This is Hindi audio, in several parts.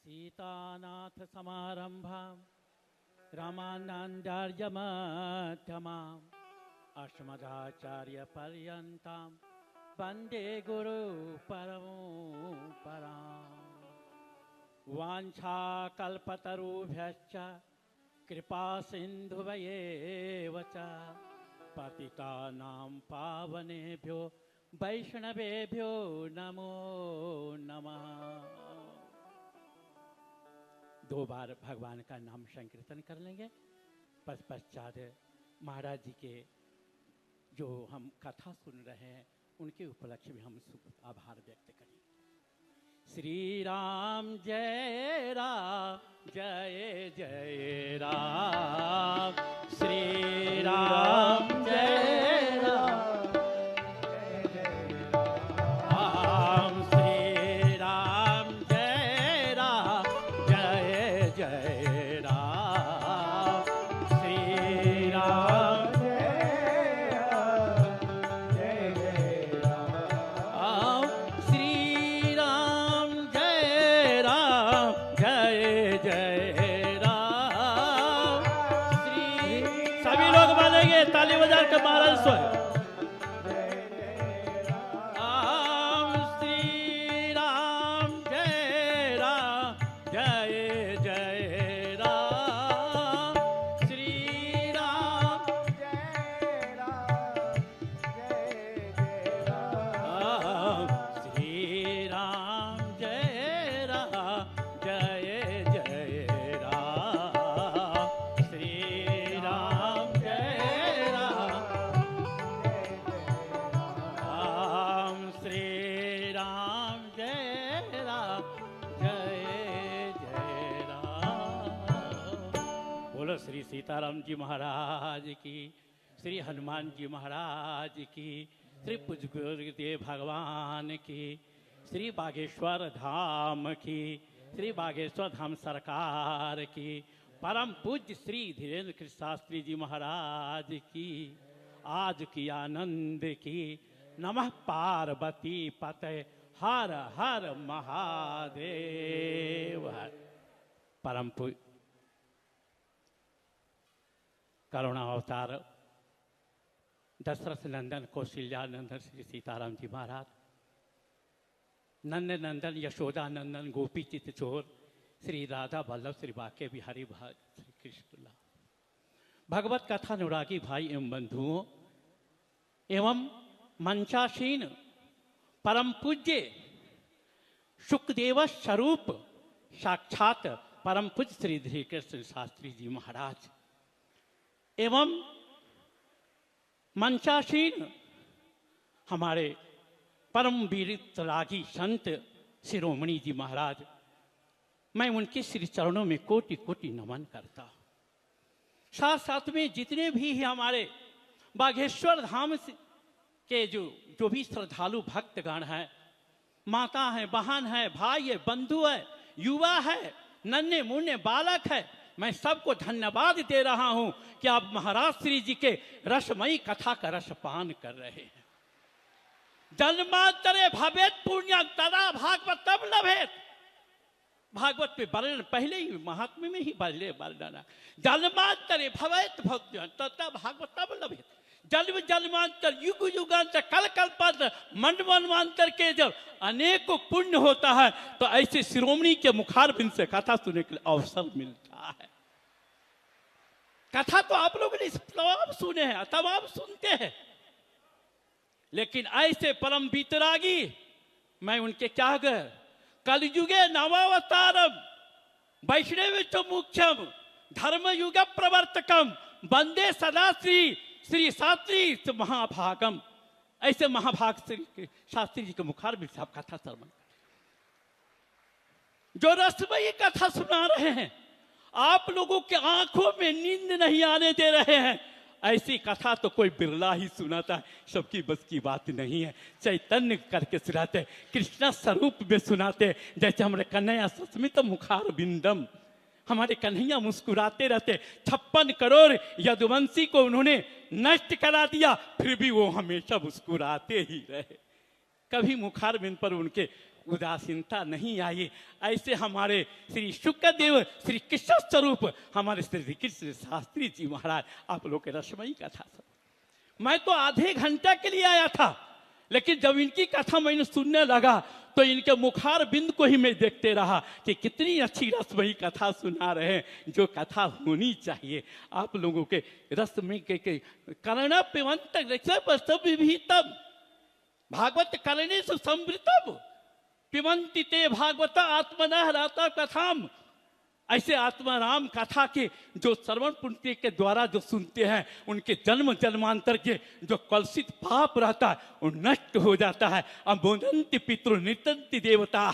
सीतानाथ समारंभां रामानन्दार्यमध्यमाम् अस्मदाचार्यपर्यन्तां वन्दे गुरु परमपराम्। वाञ्छाकल्पतरुभ्यश्च कृपा सिन्धुभ्येव च पतितानां पावनेभ्यो वैष्णवेभ्यो नमो नमः। दो बार भगवान का नाम संकीर्तन कर लेंगे। पश्चात महाराज जी के जो हम कथा सुन रहे हैं उनके उपलक्ष्य में हम आभार व्यक्त करेंगे। श्री राम जय जय राम, श्री राम जय श्री सीताराम जी महाराज की, श्री हनुमान जी महाराज की, श्री पूज्य गुरुदेव भगवान की, श्री बागेश्वर धाम की, श्री बागेश्वर धाम सरकार की, परम पूज्य श्री धीरेन्द्र कृष्ण शास्त्री जी महाराज की, आज की आनंद की। नमः पार्वती पते हर हर महादेव। परम पूज्य करुणा अवतार दशरथ नंदन कौशल्या नंदन श्री सीताराम जी महाराज, नंद नंदन यशोदा नंदन गोपी चित चोर श्री राधा वल्लभ श्री बाके बिहारी भाई श्री कृष्ण। भगवत कथा अनुरागी भाई एवं बंधुओं एवं मंचासीन परम पूज्य सुखदेव स्वरूप साक्षात परम पूज्य श्री धीरेन्द्र कृष्ण शास्त्री जी महाराज एवं मंचासीन हमारे परम वीररागी संत शिरोमणि जी महाराज, मैं उनके श्री चरणों में कोटि कोटि नमन करता हूँ। साथ साथ में जितने भी हमारे बागेश्वर धाम के जो भी श्रद्धालु भक्तगण हैं, माता है, बहन है, भाई है, बंधु है, युवा है, नन्हे मुन्ने बालक है, मैं सबको धन्यवाद दे रहा हूं कि आप महाराज श्री जी के रसमयी कथा का रसपान कर रहे हैं। जन्मांतरे भवेत पुण्यं तदा भागवत तब लभेत। भागवत पे वर्णन पहले ही महात्म्य में ही वर्णन है। जन्मांतरे भवेत पुण्यं तदा भागवत तब लभेत। जन्म जन्मांतर युग युगांतर कल कल्पांतर मंड मनवांतर के जब अनेकों पुण्य होता है तो ऐसे शिरोमणि के मुखारबिंद से कथा सुनने के लिए अवसर मिलता है। कथा तो आप लोगों ने तमाम सुने हैं, तमाम सुनते हैं, लेकिन ऐसे परम वीतरागी मैं उनके क्या गए कलयुगे नवावतारम वैष्णव मुख्यम धर्म युग प्रवर्तकम वंदे सदा श्री श्री शास्त्री महाभागम। ऐसे महाभाग श्री शास्त्री जी के मुखार में साहब कथा श्रवण जो रसमयी कथा सुना रहे हैं, आप लोगों के आंखों में नींद नहीं आने दे रहे हैं। ऐसी कथा तो कोई बिरला ही सुनाता है, सबकी बस की बात नहीं है। चैतन्य करके सुनाते, कृष्णा स्वरूप में सुनाते, जैसे हमारे कन्हैया सस्मित मुखार बिंदम, हमारे कन्हैया मुस्कुराते रहते। 56 करोड़ यदुवंशी को उन्होंने नष्ट करा दिया, फिर भी वो हमेशा मुस्कुराते ही रहे। कभी मुखार बिंद पर उनके उदासीनता नहीं आई। ऐसे हमारे श्री शुक्रदेव श्री कृष्ण स्वरूप हमारे श्री कृष्ण शास्त्री जी महाराज आप लोग के रसमयी कथा सब, मैं तो आधे घंटा के लिए आया था, लेकिन जब इनकी कथा मैंने सुनने लगा तो इनके मुखार बिंद को ही मैं देखते रहा कि कितनी अच्छी रसमयी कथा सुना रहे हैं, जो कथा होनी चाहिए। आप लोगों के रसमयी के कर्ण पिबंत विभीतम भागवत करणे सुसमृतम पिबंति ते भागवत आत्मनः राता कथाम। ऐसे आत्माराम कथा के जो श्रवण पुण्य के द्वारा जो सुनते हैं, उनके जन्म जन्मांतर के जो कलुषित पाप रहता है वो नष्ट हो जाता है। अबोधंति पितृ नितंति देवता,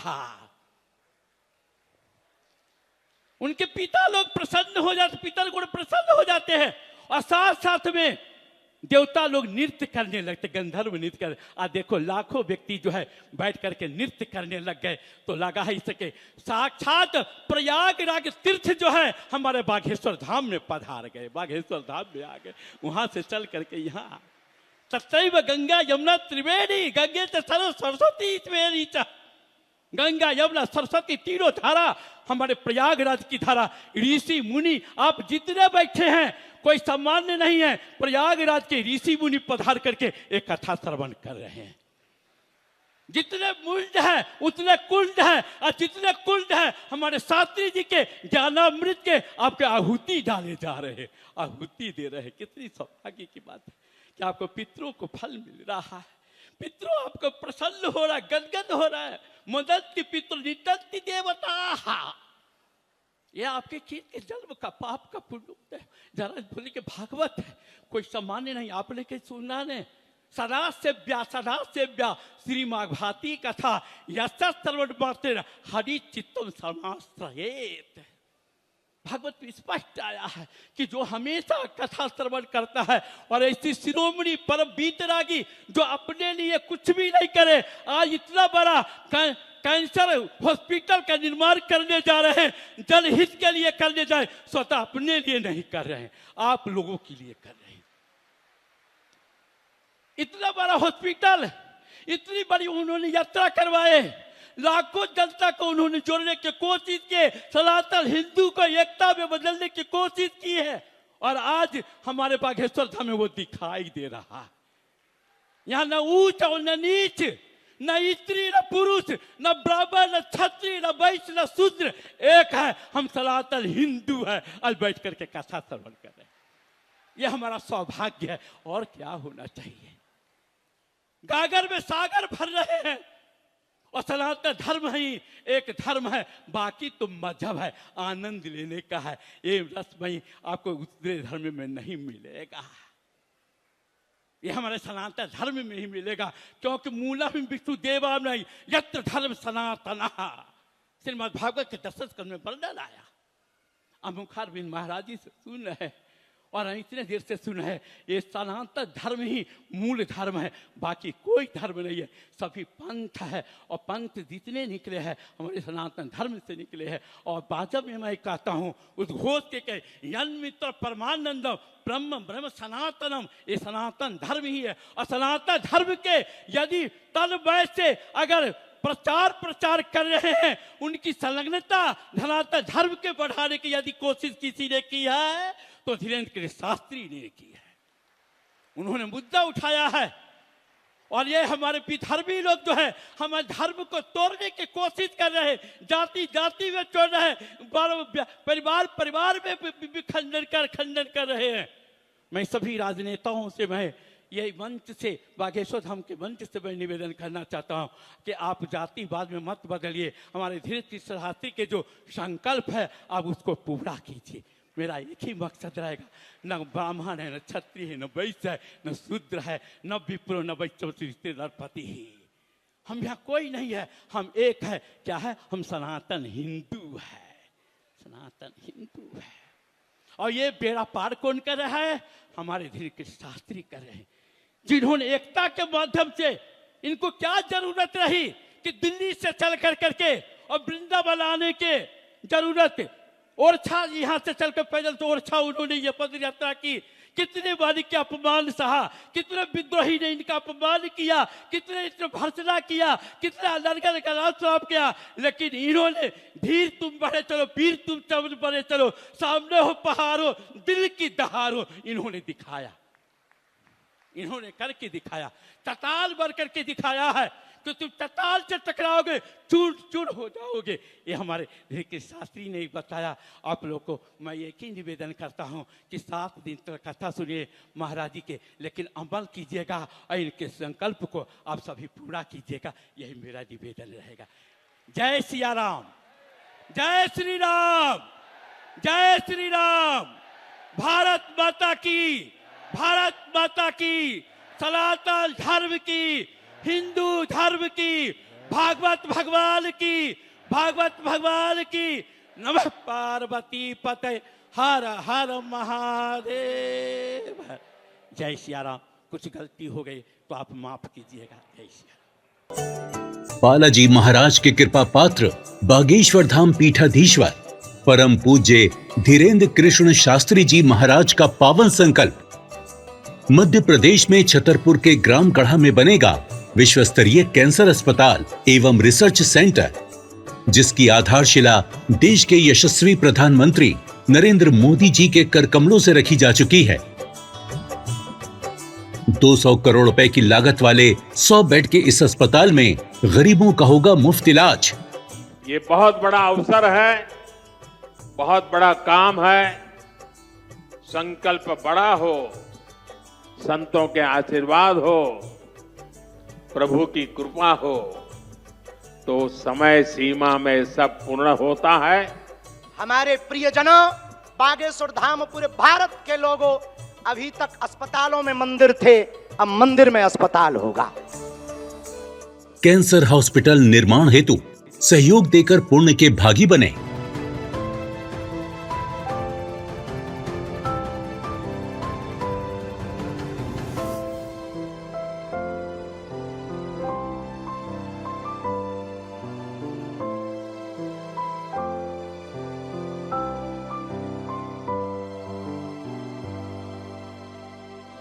उनके पिता लोग प्रसन्न हो जाते, पितर गुण प्रसन्न हो जाते हैं, और साथ साथ में देवता लोग नृत्य करने लगते, गंधर्व नृत्य कर। आज देखो लाखों व्यक्ति जो है बैठ करके नृत्य करने लग गए, तो लगा ही सके साक्षात प्रयागराज तीर्थ जो है हमारे बागेश्वर धाम में पधार गए, बागेश्वर धाम में आ गए। वहां से चल करके यहाँ तत्रैव गंगा यमुना त्रिवेणी गंगे सरस्वती त्रिवेणी, गंगा यमुना सरस्वती तीनों धारा हमारे प्रयागराज की धारा। ऋषि मुनि आप जितने बैठे हैं कोई सामान्य नहीं है, प्रयागराज के ऋषि मुनि पधार करके एक कथा श्रवण कर रहे हैं। जितने मुंड है उतने कुंड है, और जितने कुंड है हमारे शास्त्री जी के ज्ञानामृत के आपके आहुति डाले जा रहे हैं, आहुति दे रहे हैं। कितनी सौभाग्य की बात है कि आपको पितरों को फल मिल रहा है, पितरों आपको प्रसन्न हो रहा है, गदगद हो रहा है। मदंति पितृ नितंति देवता, ये आपके खेत के जन्म का पाप का पुण्य है। जरा बोले कि भागवत है कोई सामान्य नहीं, आपने के सुना ने सदा सेव्या श्री माघभाती कथा यस्य सर्वण मात्र हरि चित्तम समाश्रयेत। भागवत में स्पष्ट आया है कि जो हमेशा कथा श्रवण करता है और ऐसी शिरोमणि परम वीतरागी जो अपने लिए कुछ भी नहीं करे, आज इतना बड़ा कैंसर हॉस्पिटल का निर्माण करने जा रहे हैं, जनहित के लिए करने जाए, स्वतः अपने लिए नहीं कर रहे हैं, आप लोगों के लिए कर रहे हैं। इतना बड़ा हॉस्पिटल, इतनी बड़ी उन्होंने यात्रा करवाए, लाखों जनता को उन्होंने जोड़ने की कोशिश की, सनातन हिंदू को एकता में बदलने की कोशिश की है, और आज हमारे बागेश्वर धाम में वो दिखाई दे रहा है। यहाँ न ऊंच और न नीच, न स्त्री न पुरुष, न ब्राह्मण न क्षत्रिय न वैश्य न शूद्र, एक है, हम सनातन हिंदू है, आज बैठ करके कथा श्रवण कर रहे हैं। यह हमारा सौभाग्य है, और क्या होना चाहिए। गागर में सागर भर रहे हैं, और सनातन धर्म ही एक धर्म है, बाकी तो मजहब है, आनंद लेने का है। ये रसमयी आपको दूसरे धर्म में नहीं मिलेगा, ये हमारे सनातन धर्म में ही मिलेगा, क्योंकि मूलम विष्णु देवा नहीं यत्र धर्म सनातन। श्रीमद् भागवत के 10 स्कंद में वर्णन आया। अब मुखारबिंद महाराज जी से सुन रहे, और इतने देर से सुना है, ये सनातन धर्म ही मूल धर्म है, बाकी कोई धर्म नहीं है, सभी पंथ है, और पंथ जितने निकले हैं हमारे सनातन धर्म से निकले हैं। और बाजब में मैं कहता हूँ उद्घोष के यन्मित्र परमानंदम ब्रह्म ब्रह्म सनातनम, ये सनातन धर्म ही है। और सनातन धर्म के यदि तन वैसे अगर प्रचार कर रहे हैं, उनकी संलग्नता सनातन धर्म के बढ़ाने की यदि कोशिश किसी ने की है तो धीरेन्द्र शास्त्री ने की है। उन्होंने मुद्दा उठाया है, और ये हमारे विधर्मी लोग जो है हमारे धर्म को तोड़ने की कोशिश कर रहे हैं, जाति जाति में तोड़ रहे हैं, परिवार परिवार में खंडन कर रहे हैं। मैं सभी राजनेताओं से, मैं यही मंच से, बागेश्वर धाम के मंच से मैं निवेदन करना चाहता हूँ कि आप जातिवाद में मत बदलिए। हमारे धीरेन्द्र शास्त्री के जो संकल्प है आप उसको पूरा कीजिए। मेरा एक ही मकसद रहेगा, न ब्राह्मण है, न क्षत्रिय है, न वैश्य है, न शूद्र है, न विप्रो, न वैश्य नरपति ही। हम यहाँ कोई नहीं है, हम एक है। क्या है? हम सनातन हिंदू है, सनातन हिंदू है। और ये बेड़ा पार कौन कर रहा है? हमारे धीरेन्द्र शास्त्री कर रहे हैं, जिन्होंने एकता के माध्यम से, इनको क्या जरूरत रही कि दिल्ली से चल करके और वृंदावन आने के जरूरत, ओरछा यहाँ से चलकर पैदल तो ओरछा उन्होंने ये पद यात्रा की कितने बारी के अपमान सहा, कितने विद्रोही ने इनका अपमान किया, कितने भर्त्सना किया, कितना नरक का रास्ता किया, लेकिन इन्होंने धीर तुम बढ़े चलो, वीर तुम चमन बढ़े चलो, सामने हो पहाड़ो दिल की दहाड़ो, इन्होंने दिखाया, इन्होंने करके दिखाया, तताल बढ़ करके दिखाया है कि तुम तताल से टकराओगे, चूर चूर हो जाओगे। ये हमारे धीरे शास्त्री ने बताया। आप लोग को मैं एक ही निवेदन करता हूँ कि 7 दिन तक कथा सुनिए महाराज जी के, लेकिन अमल कीजिएगा और इनके संकल्प को आप सभी पूरा कीजिएगा, यही मेरा निवेदन रहेगा। जय सिया राम, जय श्री राम, जय श्री राम। भारत माता की, भारत माता की, सनातन धर्म की, हिंदू धर्म की, भागवत भगवान की, भागवत भगवान की। नमः पार्वती पते, हर हर महादेव। जय सिया राम। कुछ गलती हो गई तो आप माफ कीजिएगा। जय सिया। बालाजी महाराज के कृपा पात्र बागेश्वर धाम पीठाधीश्वर परम पूज्य धीरेन्द्र कृष्ण शास्त्री जी महाराज का पावन संकल्प। मध्य प्रदेश में छतरपुर के ग्राम गढ़ा में बनेगा विश्व स्तरीय कैंसर अस्पताल एवं रिसर्च सेंटर, जिसकी आधारशिला देश के यशस्वी प्रधानमंत्री नरेंद्र मोदी जी के कर कमलों से रखी जा चुकी है। 200 करोड़ रुपए की लागत वाले 100 बेड के इस अस्पताल में गरीबों का होगा मुफ्त इलाज। ये बहुत बड़ा अवसर है, बहुत बड़ा काम है। संकल्प बड़ा हो, संतों के आशीर्वाद हो, प्रभु की कृपा हो, तो समय सीमा में सब पूर्ण होता है। हमारे प्रियजनों, बागेश्वर धाम पूरे भारत के लोगों, अभी तक अस्पतालों में मंदिर थे, अब मंदिर में अस्पताल होगा। कैंसर हॉस्पिटल निर्माण हेतु सहयोग देकर पुण्य के भागी बने।